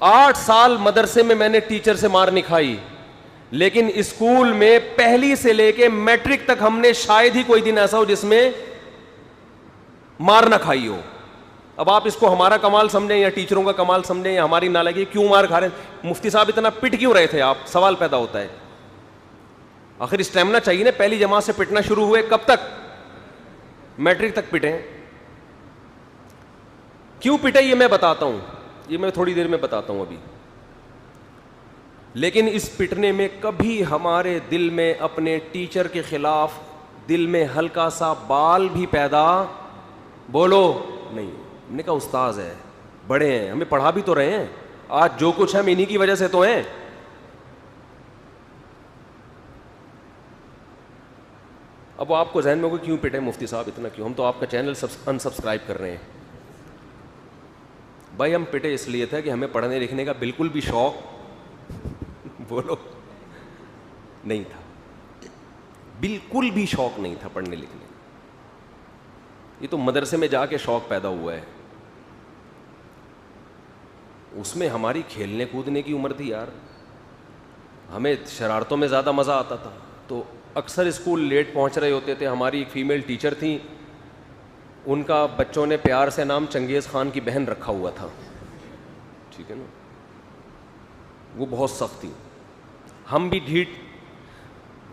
8 سال مدرسے میں نے ٹیچر سے مار نہیں کھائی, لیکن اسکول میں پہلی سے لے کے میٹرک تک ہم نے شاید ہی کوئی دن ایسا ہو جس میں مار نہ کھائی ہو. اب آپ اس کو ہمارا کمال سمجھیں یا ٹیچروں کا کمال سمجھیں یا ہماری نالائکی, کیوں مار کھا رہے ہیں مفتی صاحب, اتنا پٹ کیوں رہے تھے آپ, سوال پیدا ہوتا ہے. آخر اسٹیمنا چاہیے نا, پہلی جماعت سے پٹنا شروع ہوئے کب تک, میٹرک تک پٹے. کیوں پٹے یہ میں بتاتا ہوں, یہ میں تھوڑی دیر میں بتاتا ہوں ابھی. لیکن اس پٹنے میں کبھی ہمارے دل میں اپنے ٹیچر کے خلاف دل میں ہلکا سا بال بھی پیدا بولو نہیں. ہم نے کہا استاذ ہے, بڑے ہیں, ہمیں پڑھا بھی تو رہے ہیں, آج جو کچھ ہم انہی کی وجہ سے تو ہیں. اب آپ کو ذہن میں ہوگا کیوں پٹے مفتی صاحب اتنا کیوں, ہم تو آپ کا چینل انسبسکرائب کر رہے ہیں. بھائی ہم پٹے اس لیے تھے کہ ہمیں پڑھنے لکھنے کا بالکل بھی شوق بولو نہیں تھا, بالکل بھی شوق نہیں تھا پڑھنے لکھنے کا. یہ تو مدرسے میں جا کے شوق پیدا ہوا ہے, اس میں ہماری کھیلنے کودنے کی عمر تھی یار, ہمیں شرارتوں میں زیادہ مزہ آتا تھا. تو اکثر اسکول لیٹ پہنچ رہے ہوتے تھے. ہماری ایک فیمیل ٹیچر تھیں, ان کا بچوں نے پیار سے نام چنگیز خان کی بہن رکھا ہوا تھا, ٹھیک ہے نا. وہ بہت سخت تھی. ہم بھی ڈھیٹ,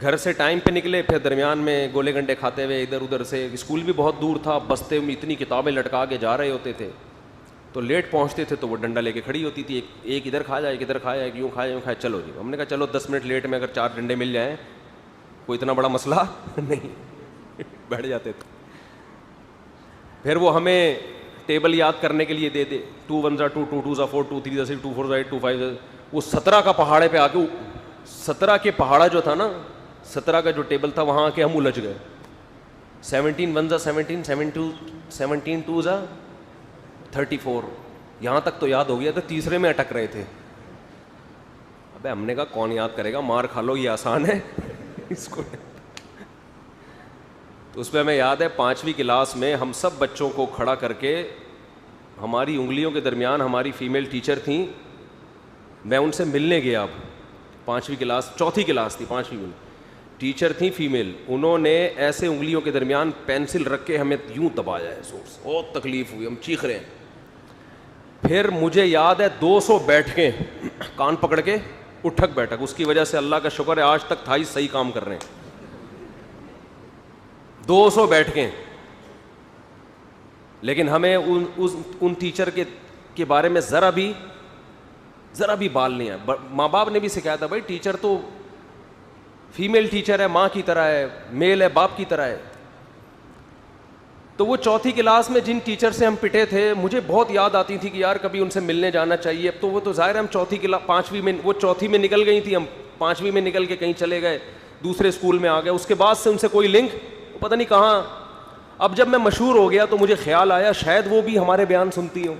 گھر سے ٹائم پہ نکلے, پھر درمیان میں گولے گنڈے کھاتے ہوئے ادھر ادھر سے, اسکول بھی بہت دور تھا, بستے میں اتنی کتابیں لٹکا کے جا رہے ہوتے تھے. تو لیٹ پہنچتے تھے تو وہ ڈنڈا لے کے کھڑی ہوتی تھی, ایک ادھر کھا جائے, ایک ادھر کھایا, ایک یوں کھایا, یوں کھایا, چلو جی. ہم نے کہا چلو 10 منٹ لیٹ میں اگر 4 ڈنڈے مل جائیں کوئی اتنا بڑا مسئلہ نہیں, بیٹھ جاتے تھے. پھر وہ ہمیں ٹیبل یاد کرنے کے لیے دے دے, 2 1 2 2 2 4 2 3 6 2 4 8 2 5. وہ 17 کا پہاڑے پہ آ کے, 17 کے پہاڑا جو تھا نا, 17 کا جو ٹیبل تھا وہاں آ کے ہم الجھ گئے. 17 1 17 17 2 34, یہاں تک تو یاد ہو گیا, تو تیسرے میں اٹک رہے تھے. ابے ہم نے کہا کون یاد کرے گا, مار کھا لو, یہ آسان ہے اس کو. تو اس پہ ہمیں یاد ہے 5ویں کلاس میں ہم سب بچوں کو کھڑا کر کے, ہماری انگلیوں کے درمیان ہماری فیمیل ٹیچر تھیں, میں ان سے ملنے گیا. اب 5ویں کلاس, 4تھی کلاس تھی, 5ویں میں ٹیچر تھیں فیمیل, انہوں نے ایسے انگلیوں کے درمیان پینسل رکھ کے ہمیں یوں دبایا ہے, بہت تکلیف ہوئی, ہم چیخ رہے ہیں. پھر مجھے یاد ہے 200 بیٹھ کے کان پکڑ کے اٹھک بیٹھک, اس کی وجہ سے اللہ کا شکر ہے آج تک 28 صحیح کام کر رہے ہیں. 200 بیٹھ کے. لیکن ہمیں ان ٹیچر کے بارے میں ذرا بھی بال نہیں ہے. ماں باپ نے بھی سکھایا تھا بھائی ٹیچر تو فیمیل ٹیچر ہے, ماں کی طرح ہے, میل ہے باپ کی طرح ہے. تو وہ 4تھی کلاس میں جن ٹیچر سے ہم پٹے تھے, مجھے بہت یاد آتی تھی کہ یار کبھی ان سے ملنے جانا چاہیے. اب تو وہ تو ظاہر ہے ہم 4تھی کلاس 5ویں میں, وہ 4تھی میں نکل گئی تھی, ہم 5ویں میں نکل کے کہیں چلے گئے, دوسرے اسکول میں آ گئے. اس کے بعد سے ان سے کوئی لنک پتہ نہیں کہاں. اب جب میں مشہور ہو گیا تو مجھے خیال آیا شاید وہ بھی ہمارے بیان سنتی ہو,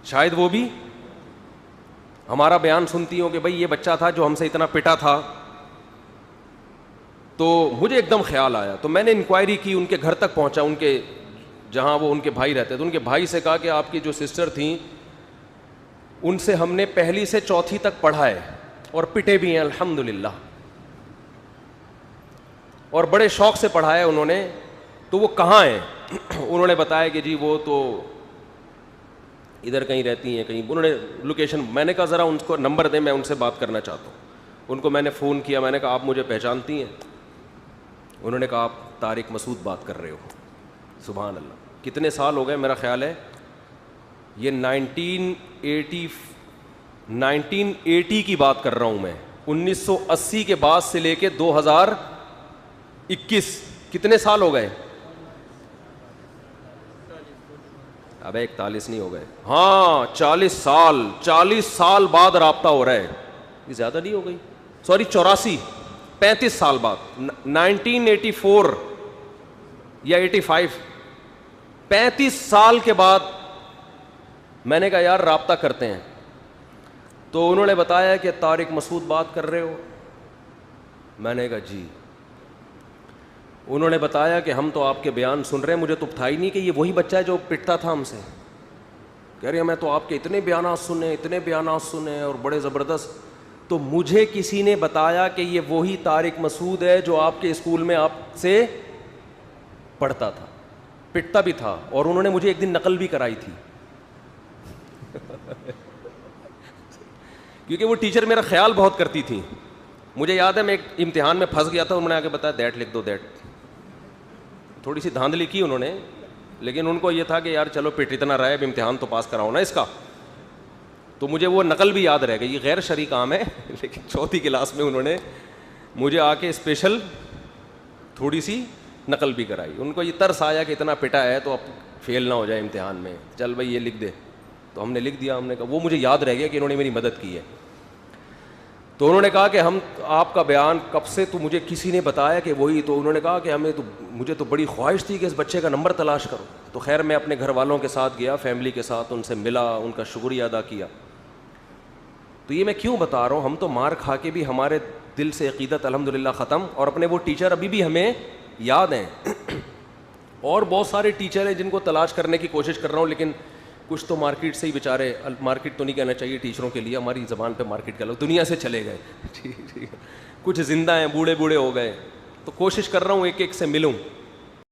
شاید وہ بھی ہمارا بیان سنتی ہوں کہ بھائی یہ بچہ تھا جو ہم سے اتنا پٹا تھا. تو مجھے ایک دم خیال آیا, تو میں نے انکوائری کی, ان کے گھر تک پہنچا, ان کے جہاں وہ ان کے بھائی رہتے تھے. ان کے بھائی سے کہا کہ آپ کی جو سسٹر تھیں ان سے ہم نے 1 سے 4 تک پڑھا ہے اور پٹے بھی ہیں الحمدللہ, اور بڑے شوق سے پڑھا ہے انہوں نے. تو وہ کہاں ہیں؟ انہوں نے بتایا کہ جی وہ تو ادھر کہیں رہتی ہیں کہیں. انہوں نے لوکیشن, میں نے کہا ذرا ان کو نمبر دیں, میں ان سے بات کرنا چاہتا ہوں. ان کو میں نے فون کیا, میں نے کہا آپ مجھے پہچانتی ہیں؟ انہوں نے کہا آپ طارق مسعود بات کر رہے ہو. سبحان اللہ, کتنے سال ہو گئے, میرا خیال ہے یہ 1980 کی بات کر رہا ہوں میں, 1980 کے بعد سے لے کے 2021, کتنے سال ہو گئے؟ ابے 41 نہیں ہو گئے, ہاں 40 سال بعد رابطہ ہو رہا ہے. یہ زیادہ نہیں ہو گئی, سوری 35 سال بعد, 1984 یا 85, 35 سال کے بعد میں نے کہا یار رابطہ کرتے ہیں. تو انہوں نے بتایا کہ طارق مسعود بات کر رہے ہو. میں نے کہا جی. انہوں نے بتایا کہ ہم تو آپ کے بیان سن رہے ہیں, مجھے تو تھا ہی نہیں کہ یہ وہی بچہ ہے جو پٹتا تھا ہم سے. کہہ رہے ہیں میں تو آپ کے اتنے بیانات سنے اور بڑے زبردست. تو مجھے کسی نے بتایا کہ یہ وہی طارق مسعود ہے جو آپ کے اسکول میں آپ سے پڑھتا تھا, پٹتا بھی تھا, اور انہوں نے مجھے ایک دن نقل بھی کرائی تھی. کیونکہ وہ ٹیچر میرا خیال بہت کرتی تھی. مجھے یاد ہے میں ایک امتحان میں پھنس گیا تھا, انہوں نے آ کے بتایا دیٹ لکھ دو, دیٹ. تھوڑی سی دھاندلی کی انہوں نے, لیکن ان کو یہ تھا کہ یار چلو پٹ اتنا رہا ہے, اب امتحان تو پاس کراؤ نا اس کا. تو مجھے وہ نقل بھی یاد رہ گئی. یہ غیر شرعی کام ہے, لیکن چوتھی کلاس میں انہوں نے مجھے آ کے اسپیشل تھوڑی سی نقل بھی کرائی. ان کو یہ ترس آیا کہ اتنا پٹا ہے تو اب فیل نہ ہو جائے امتحان میں, چل بھائی یہ لکھ دے. تو ہم نے لکھ دیا. ہم نے کہا, وہ مجھے یاد رہ گیا کہ انہوں نے میری مدد کی ہے. تو انہوں نے کہا کہ ہم آپ کا بیان کب سے, تو مجھے کسی نے بتایا کہ وہی. تو انہوں نے کہا کہ مجھے تو بڑی خواہش تھی کہ اس بچے کا نمبر تلاش کرو. تو خیر میں اپنے گھر والوں کے ساتھ گیا, فیملی کے ساتھ, ان سے ملا, ان کا شکریہ ادا کیا. تو یہ میں کیوں بتا رہا ہوں, ہم تو مار کھا کے بھی ہمارے دل سے عقیدت الحمدللہ ختم, اور اپنے وہ ٹیچر ابھی بھی ہمیں یاد ہیں. اور بہت سارے ٹیچر ہیں جن کو تلاش کرنے کی کوشش کر رہا ہوں, لیکن کچھ تو مارکیٹ سے ہی بیچارے, مارکیٹ تو نہیں کہنا چاہیے ٹیچروں کے لیے, ہماری زبان پہ مارکیٹ کہہ لو, دنیا سے چلے گئے. ٹھیک ہے, کچھ زندہ ہیں, بوڑھے ہو گئے. تو کوشش کر رہا ہوں ایک ایک سے ملوں.